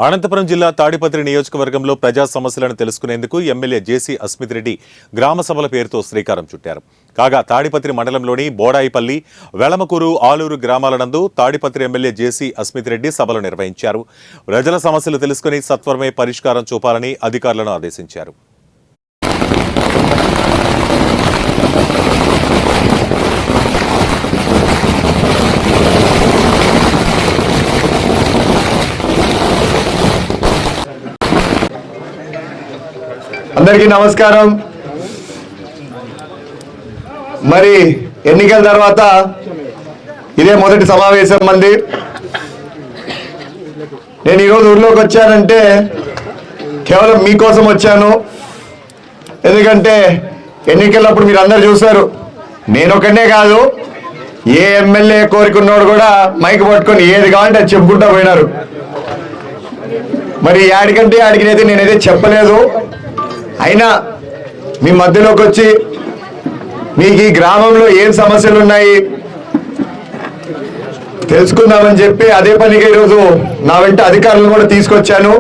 అనంతపురం జిల్లా తాడిపత్రి నియోజకవర్గంలో ప్రజా సమస్యలను తెలుసుకునేందుకు ఎమ్మెల్యే జేసీ అస్మిత్ రెడ్డి గ్రామ సభల పేరుతో శ్రీకారం చుట్టారు. కాగా తాడిపత్రి మండలంలోని బోడాయిపల్లి, వెలమకూరు, ఆలూరు గ్రామాల నందు తాడిపత్రి ఎమ్మెల్యే జేసీ అస్మిత్ రెడ్డి సభలు నిర్వహించారు. ప్రజల సమస్యలు తెలుసుకుని సత్వరమే పరిష్కారం చూపాలని అధికారులను ఆదేశించారు. అందరికీ నమస్కారం. మరి ఎన్నికల తర్వాత ఇదే మొదటి సమావేశం మంది. నేను ఈరోజు ఊర్లోకి వచ్చానంటే కేవలం మీకోసం వచ్చాను. ఎందుకంటే ఎన్నికలప్పుడు మీరు అందరు చూశారు, నేను ఒకనే కాదు, ఏ ఎమ్మెల్యే కోరుకున్నోడు కూడా మైక్ పట్టుకొని ఏది కావాలంటే అది చెప్పుకుంటూ పోయినారు. మరి ఆడికంటే ఆడికినైతే నేనైతే చెప్పలేదు. అయినా మీ మధ్యలోకి వచ్చి మీకు ఈ గ్రామంలో ఏం సమస్యలు ఉన్నాయి తెలుసుకుందామని చెప్పి అదే పనిగా ఈరోజు నా వెంట అధికారులను కూడా తీసుకొచ్చాను.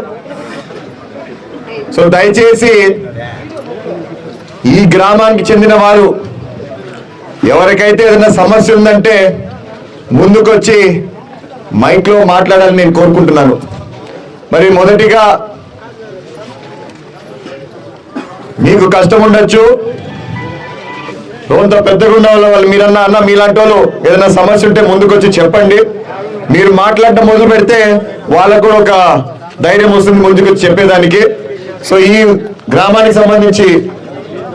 సో దయచేసి ఈ గ్రామానికి చెందిన వారు ఎవరికైతే ఏదైనా సమస్య ఉందంటే ముందుకొచ్చి మైక్లో మాట్లాడాలని నేను కోరుకుంటున్నాను. మరి మొదటిగా మీకు కష్టం ఉండొచ్చు, రోజంతా పెద్దగా ఉన్న వాళ్ళు మీరన్నా అన్న మీలాంటి వాళ్ళు ఏదైనా సమస్య ఉంటే ముందుకొచ్చి చెప్పండి. మీరు మాట్లాడటం మొదలు పెడితే వాళ్ళకు కూడా ఒక ధైర్యం వస్తుంది ముందుకొచ్చి చెప్పేదానికి. సో ఈ గ్రామానికి సంబంధించి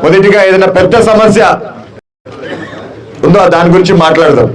మొదటిగా ఏదైనా పెద్ద సమస్య ఉందో దాని గురించి మాట్లాడదాం.